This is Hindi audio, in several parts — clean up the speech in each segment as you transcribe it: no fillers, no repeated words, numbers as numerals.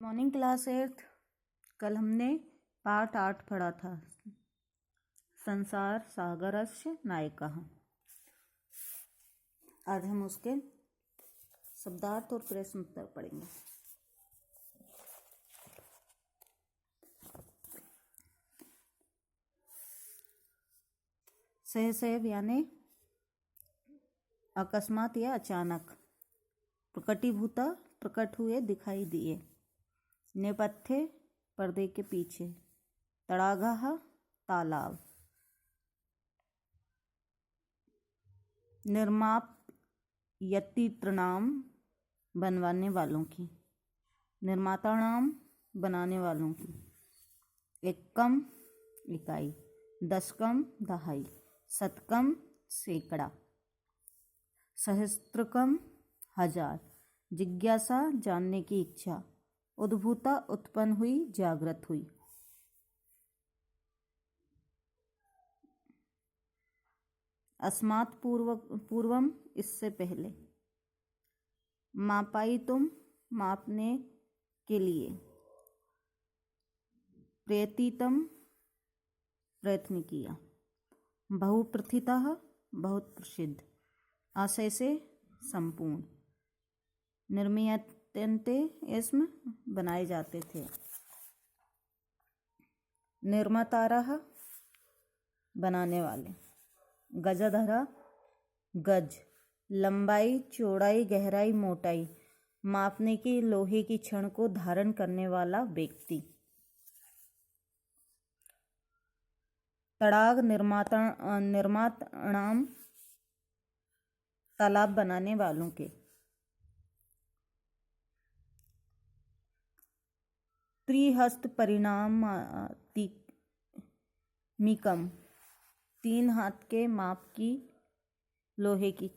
Morning class 8। कल हमने पाठ 8 पढ़ा था, संसार सागरस्य नायकः। आज हम उसके शब्दार्थ और प्रश्न उत्तर पढ़ेंगे। सहसैव यानी अकस्मात या अचानक, प्रकटीभूता प्रकट हुए दिखाई दिए, नेपथ्य पर्दे के पीछे, तड़ागः तालाब, निर्मापयितॄणाम बनवाने वालों की, निर्माताणाम बनाने वालों की, एकम इकाई, दशकम दहाई, शतकम सैकड़ा, सहस्त्रकम हजार, जिज्ञासा जानने की इच्छा, उद्भूता उत्पन्न हुई जागृत हुई, अस्मात् पूर्वम इससे पहले, मापायितुम मापने के लिए, प्रयतितम प्रयत्न किया, बहुप्रथितः बहुत प्रसिद्ध, आशय से संपूर्ण, निर्मीयन्ते इसमें बनाए जाते थे, निर्मातारः बनाने वाले, गजधरा गज, लंबाई चौड़ाई गहराई मोटाई मापने की लोहे की छड़ को धारण करने वाला व्यक्ति, तड़ाग निर्माताणाम तालाब बनाने वालों के, त्रिहस्त परिणामिकम 3 हाथ के माप की लोहे की,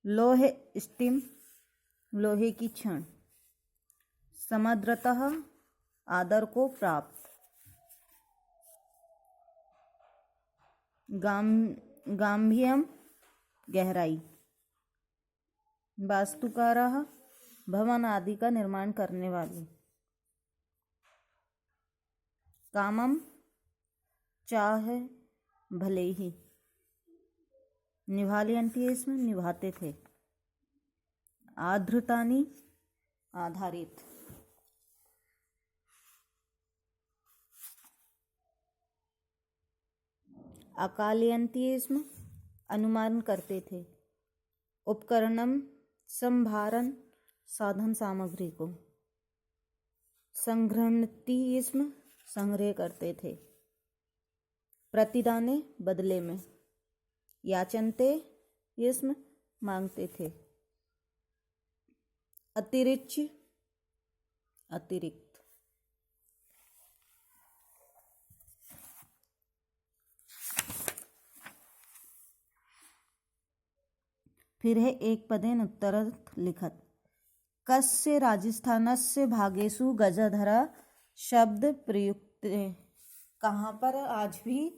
लोहे स्टीम लोहे की छड़, समद्रतः आदर को प्राप्त, गांभीर्यम गहराई, वास्तुकारः भवन आदि का निर्माण करने वाले, कामम चाहे भले ही, निभालयन्ति इसमें निभाते थे, आधृतानि आधारित, अकालयन्ति इसमें अनुमान करते थे, उपकरणम संभारण साधन सामग्री को, संग्रहणति इसमें संग्रह करते थे, प्रतिदाने बदले में, याचनते इसमें मांगते थे, अतिरिक्त फिर है एक पदेन उत्तरर्थ लिखत, कस्य राजस्थानस्य भागेषु गजधरा शब्द प्रयुक्त, कहाँ पर आज भी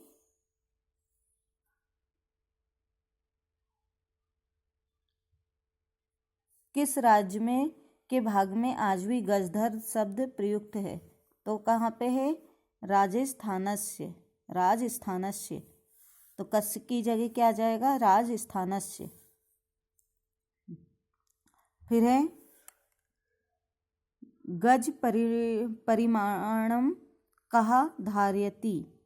किस राज्य में के भाग में आज भी गजधर शब्द प्रयुक्त है, तो कहाँ पे है, राजस्थानस्य, तो कस्य की जगह क्या आ जाएगा, राजस्थानस्य। फिर है गज परिमाणम कहा धार्यति,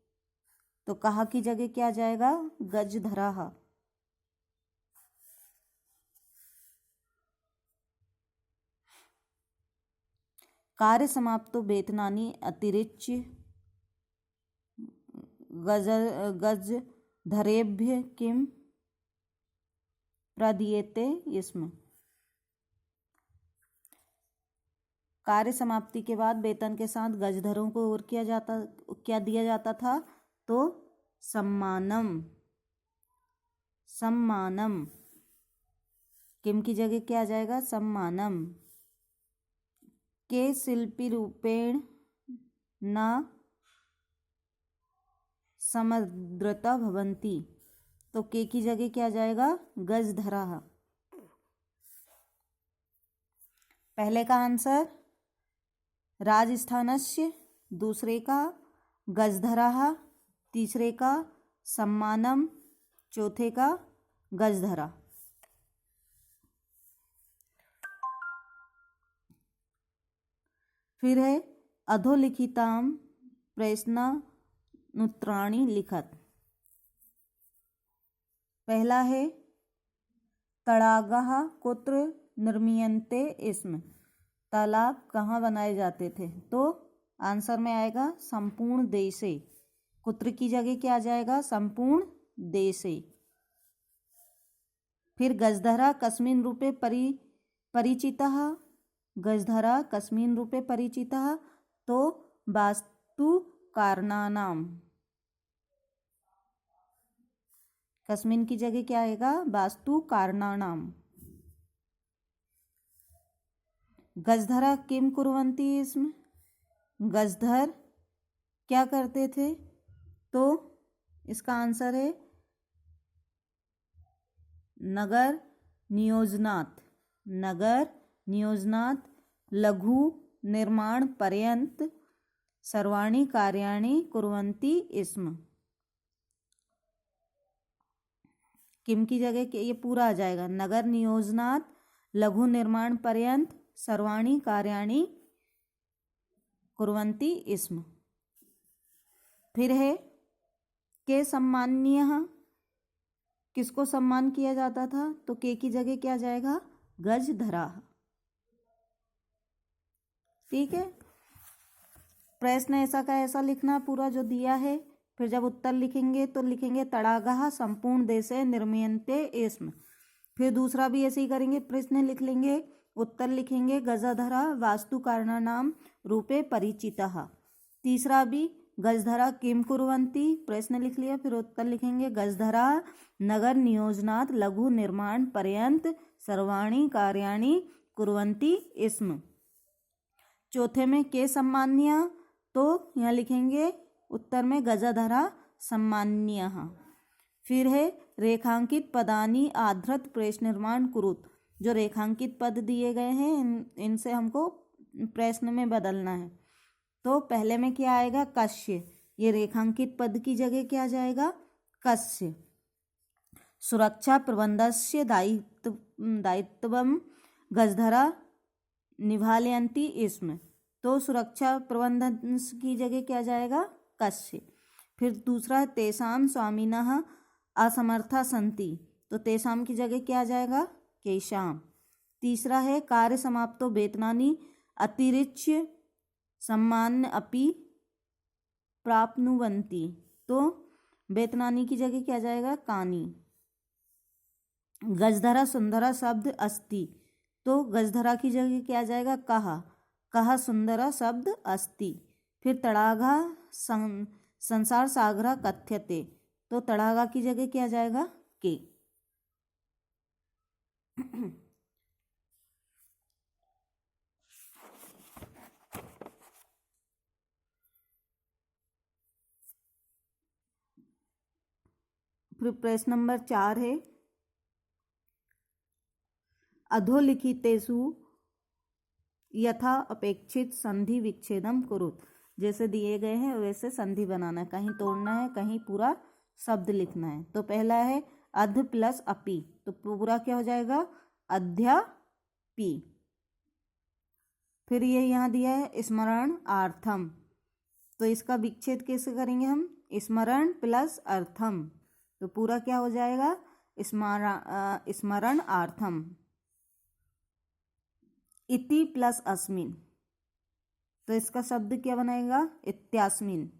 तो कहा की जगह क्या आ जाएगा, गजधरा। कार्य समाप्तो वेतनानि अतिरिच्य गजधरेभ्य किम प्रदीयते इसमें, कार्य समाप्ति के बाद वेतन के साथ गजधरों को और क्या दिया जाता था, तो सम्मानम, किम की जगह क्या आ जाएगा, सम्मानम, के शिल्पी रूपेण न समद्रता भवन्ति, तो के की जगह क्या आ जाएगा, गजधरा। पहले का आंसर राजस्थानस्य, दूसरे का गजधराः, तीसरे का सम्मानम, चौथे का गजधरा। फिर है अधोलिखिताम प्रश्नोत्तराणि लिखत। पहला है तड़ागः कुत्र निर्मीयन्ते स्म, तालाब कहाँ बनाए जाते थे? तो आंसर में आएगा संपूर्ण देशे। कुत्र की जगह क्या आ जाएगा? संपूर्ण देशे। फिर गजधरा कस्मिन् रूपे परिचितः, गजधरा कस्मिन् रूपे परिचितः? तो वास्तु कारणानाम। कस्मिन् की जगह क्या आएगा? वास्तु कारणानाम। गजधरा किम कुर्वन्ति स्म, गजधर क्या करते थे? तो इसका आंसर है नगर नियोजनात्, नगर नियोजनात् लघु निर्माण पर्यंत सर्वाणि कार्याणि कुर्वन्ति स्म। किम की जगह ये पूरा आ जाएगा, नगर नियोजनात् लघु निर्माण पर्यंत सर्वाणि कार्याणि कुर्वन्ति स्म। फिर है के सम्मान्यः, किसको सम्मान किया जाता था? तो के की जगह क्या जाएगा? गजधरा। ठीक है, प्रश्न ऐसा का ऐसा लिखना पूरा जो दिया है। फिर जब उत्तर लिखेंगे तो लिखेंगे तड़ागः संपूर्ण देशे निर्मीयन्ते स्म। फिर दूसरा भी ऐसे ही करेंगे, प्रश्न लिख लेंगे, उत्तर लिखेंगे गजधरा वास्तु कारणानाम रूपे परिचितः। तीसरा भी गजधरा किम कुर्वन्ति, प्रश्न लिख लिया, फिर उत्तर लिखेंगे गजधरा नगर नियोजनात् लघु निर्माण पर्यंत सर्वाणि कार्याणि कुर्वन्ति स्म। चौथे में के सम्मान्य, तो यहाँ लिखेंगे उत्तर में गजधरा सम्मान्यः। फिर है रेखांकित पदानि आधृत प्रश्न निर्माण कुरुत, जो रेखांकित पद दिए गए हैं इनसे हमको प्रश्न में बदलना है। तो पहले में क्या आएगा? कस्य, ये रेखांकित पद की जगह क्या जाएगा? कस्य। सुरक्षा प्रबंधस्य दायित्वम गजधरा निभालयन्ति स्म, तो सुरक्षा प्रबंधन की जगह क्या जाएगा? कस्य। फिर दूसरा है तेषां स्वामिनः असमर्था सन्ति, तो तेषां की जगह क्या जाएगा? केषां। तीसरा है कार्य समाप्तो वेतनानि अतिरिच्य सम्मान अपि प्राप्नुवन्ति, तो वेतनानि की जगह क्या जाएगा? कानि। गजधरा सुंदरा शब्द अस्ति, तो गजधरा की जगह क्या जाएगा? कहा, कहा सुंदरा शब्द अस्ति। फिर तड़ागा संसार सागरा कथ्यते, तो तड़ागा की जगह क्या जाएगा? के। फिर प्रश्न नंबर 4 है अधोलिखितेषु यथा अपेक्षित संधि विच्छेदम कुरुत, जैसे दिए गए हैं वैसे संधि बनाना है, कहीं तोड़ना है, कहीं पूरा शब्द लिखना है। तो पहला है अध प्लस अपि, तो पूरा क्या हो जाएगा? अध्यापि। फिर ये यहाँ दिया है स्मरण अर्थम, तो इसका विच्छेद कैसे करेंगे हम? स्मरण प्लस अर्थम, तो पूरा क्या हो जाएगा? स्मरण अर्थम। इति प्लस अस्मिन, तो इसका शब्द क्या बनाएगा? इत्यास्मिन।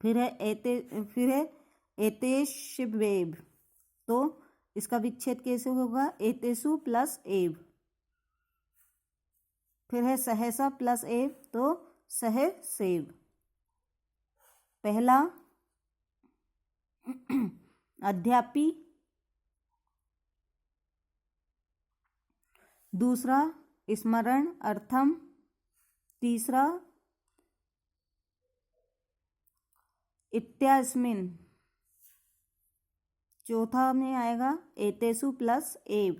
फिर है एतेष्वेव, तो इसका विच्छेद कैसे होगा? एतेषु प्लस एव। फिर है सहसा प्लस एव, तो सह सेव। पहला अध्यापी, दूसरा स्मरण अर्थम, तीसरा इत्यास्मिन, चौथा में आएगा एतेषु प्लस एव,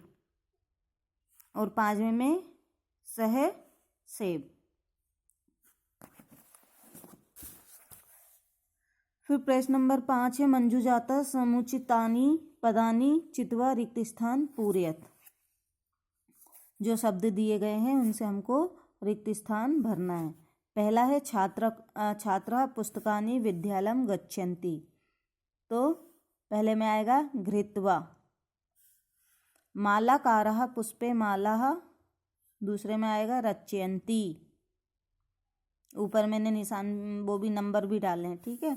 और पांचवें में सह सेव। फिर प्रश्न नंबर 5 है मंजुजाता समुचितानि पदानि चित्वा रिक्त स्थान पूरयत। जो शब्द दिए गए हैं उनसे हमको रिक्त स्थान भरना है। पहला है छात्रः पुस्तकानि विद्यालयं गच्छन्ति, तो पहले में आएगा घृत्वा। मालाकारः पुष्पे मालाः, दूसरे में आएगा रचयन्ति। ऊपर मैंने निशान वो भी नंबर भी डाले हैं, ठीक है।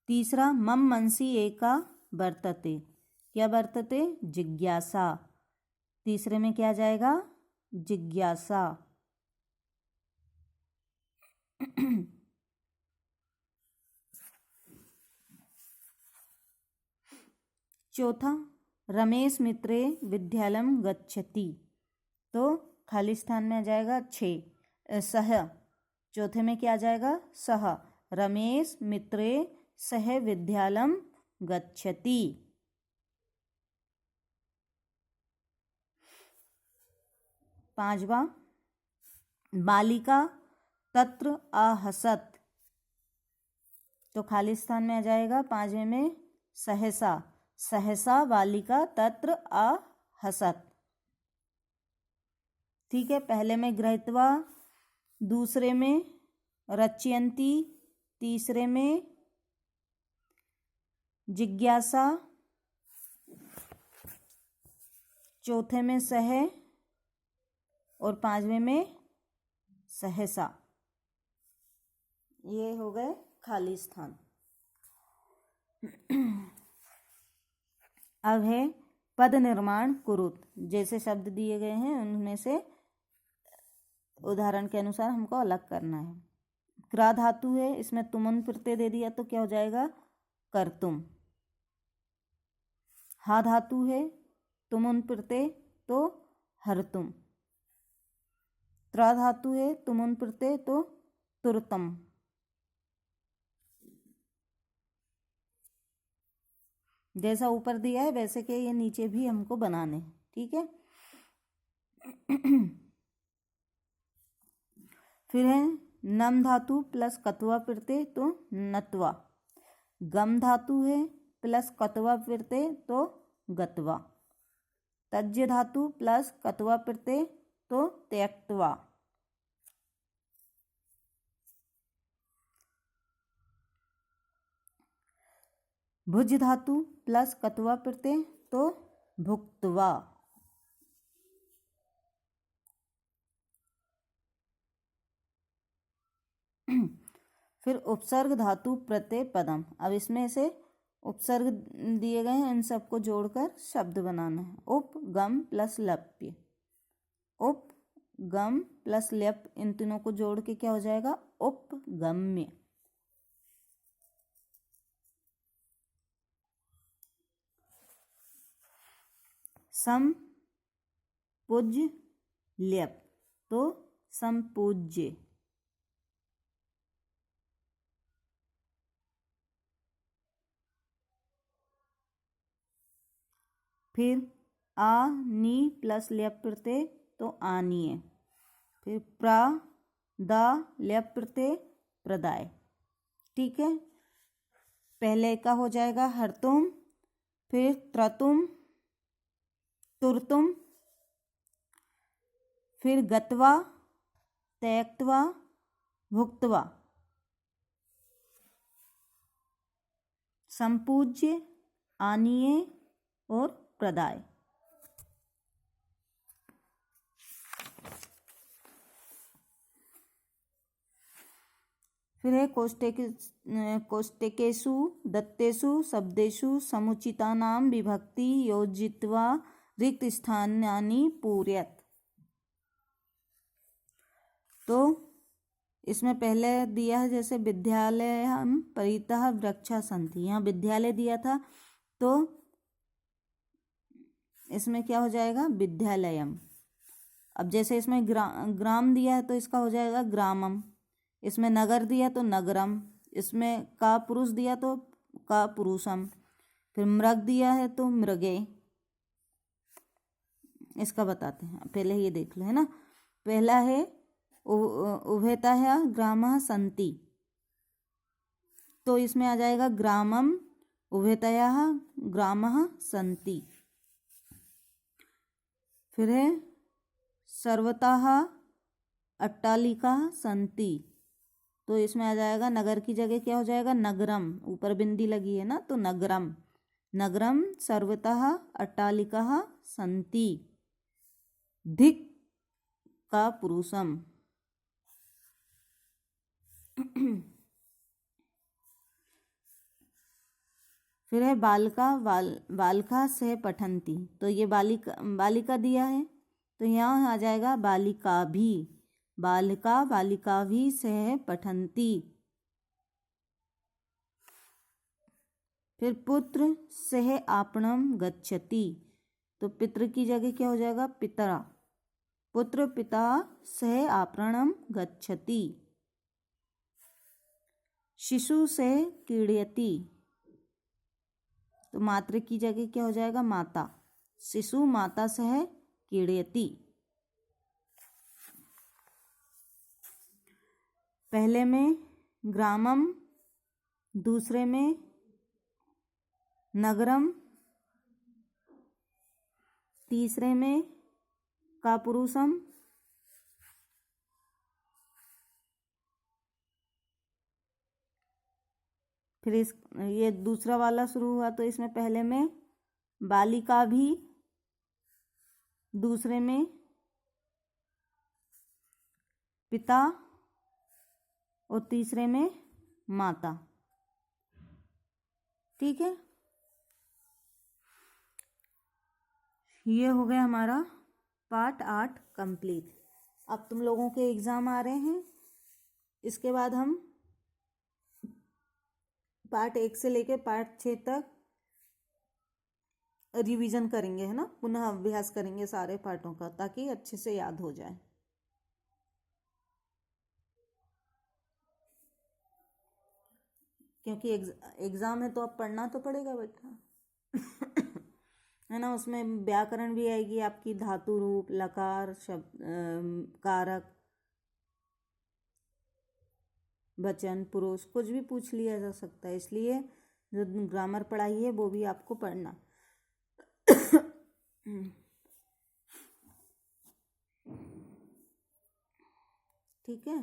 तीसरा मम मनसि एका वर्तते, क्या वर्तते? जिज्ञासा। तीसरे में क्या जाएगा? जिज्ञासा। चौथा रमेश मित्रे विद्यालयं गच्छति, तो खाली स्थान में आ जाएगा 6 सह। चौथे में क्या आ जाएगा? सह। रमेश मित्रे सह विद्यालयं गच्छति। पांचवा बालिका तत्र आहसत, तो खाली स्थान में आ जाएगा पांचवें में सहसा। सहसा बालिका तत्र आहसत, ठीक है। पहले में गृहीत्वा, दूसरे में रचयन्ति, तीसरे में जिज्ञासा, चौथे में सह, और पांचवें में सहसा। ये हो गए खाली स्थान। अब है पद निर्माण कुरुत। जैसे शब्द दिए गए हैं उनमें से उदाहरण के अनुसार हमको अलग करना है। क्रा धातु है, इसमें तुमन प्रत्यय दे दिया तो क्या हो जाएगा? कर्तुम। हा धातु है, तुमुन प्रत्यय, तो हर्तुम। त्रा धातु है, तुमुन प्रत्यय, तो तुरतम। जैसा ऊपर दिया है वैसे के ये नीचे भी हमको बनाने हैं, ठीक है। फिर है नम धातु प्लस कत्वा प्रत्यय, तो नत्वा। गम धातु है प्लस कत्वा प्रत्यय, तो गत्वा। तज्य धातु प्लस कत्वा प्रत्यय, तो त्यक्त्वा। भुज धातु प्लस कत्वा प्रत्यय, तो भुक्त्वा। फिर उपसर्ग धातु प्रत्यय पदम। अब इसमें से उपसर्ग दिए गए हैं, इन सबको जोड़कर शब्द बनाना है। उप गम प्लस लप्य, उप गम प्लस ल्यप, इन तीनों को जोड़ के क्या हो जाएगा? उपगम्य। सम पूज्य ल्यप, तो संपूज्य। फिर आ नी प्लस ल्यप प्रत्यय, तो आनीय। फिर प्रा दा ल्यप प्रत्यय, प्रदाय, ठीक है। पहले का हो जाएगा हरतुम, फिर त्रतुम, तुरतुम, फिर गत्वा, त्यक्त्वा, भुक्त्वा। संपूज्य, आनीय और प्रदाय। फिर है कोष्टकेषु दत्तेषु शब्देषु समुचितानां विभक्ति योजित्वा रिक्त स्थानानि पूरयत। तो इसमें पहले दिया है जैसे विद्यालय हम परितः वृक्षा सन्ति, यहाँ विद्यालय दिया था तो इसमें क्या हो जाएगा? विद्यालयम। अब जैसे इसमें ग्राम दिया है तो इसका हो जाएगा ग्रामम। इसमें नगर दिया तो नगरम, इसमें का पुरुष दिया तो का पुरुषम, फिर मृग दिया है तो मृगे। इसका बताते हैं, पहले ये देख लो, है ना। पहला है उभयतः ग्रामः सन्ति, तो इसमें आ जाएगा ग्रामम उभयतः ग्रामः सन्ति। फिर है सर्वतः अट्टालिका सन्ति, तो इसमें आ जाएगा नगर की जगह क्या हो जाएगा नगरम, ऊपर बिंदी लगी है ना तो नगरम, नगरम सर्वतः अट्टालिका सन्ति। धिक का पुरुषम। फिर है बालिका सह पठंती, तो ये बालिका दिया है तो यहाँ आ जाएगा बालिका भी, बालिका भी सह पठंती। फिर पुत्र सह आपणम गच्छति, तो पितृ की जगह क्या हो जाएगा पितरा, पुत्र पिता सह आपणम गच्छति। शिशु से क्रीडयति, तो मातृ की जगह क्या हो जाएगा माता, शिशु माता सह क्रीडयति। पहले में ग्रामम, दूसरे में नगरम, तीसरे में कापुरुषम, फिर ये दूसरा वाला शुरू हुआ तो इसमें पहले में बालिका भी, दूसरे में पिता और तीसरे में माता। ठीक है, ये हो गया हमारा पार्ट 8 कंप्लीट। अब तुम लोगों के एग्ज़ाम आ रहे हैं, इसके बाद हम पार्ट 1 से लेकर पार्ट 6 तक रिवीजन करेंगे, है ना, पुनः अभ्यास करेंगे सारे पार्टों का, ताकि अच्छे से याद हो जाए। क्योंकि एग्ज़ाम है तो अब पढ़ना तो पड़ेगा बेटा। है ना, उसमें व्याकरण भी आएगी आपकी, धातु रूप, लकार, शब्द, कारक, वचन, पुरुष, कुछ भी पूछ लिया जा सकता है, इसलिए जो ग्रामर पढ़ाई है वो भी आपको पढ़ना। ठीक है,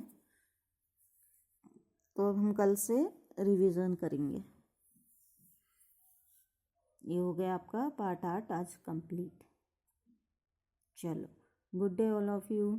तो अब हम कल से रिवीजन करेंगे। ये हो गया आपका पार्ट 8 आज कंप्लीट। चलो, good day all of you.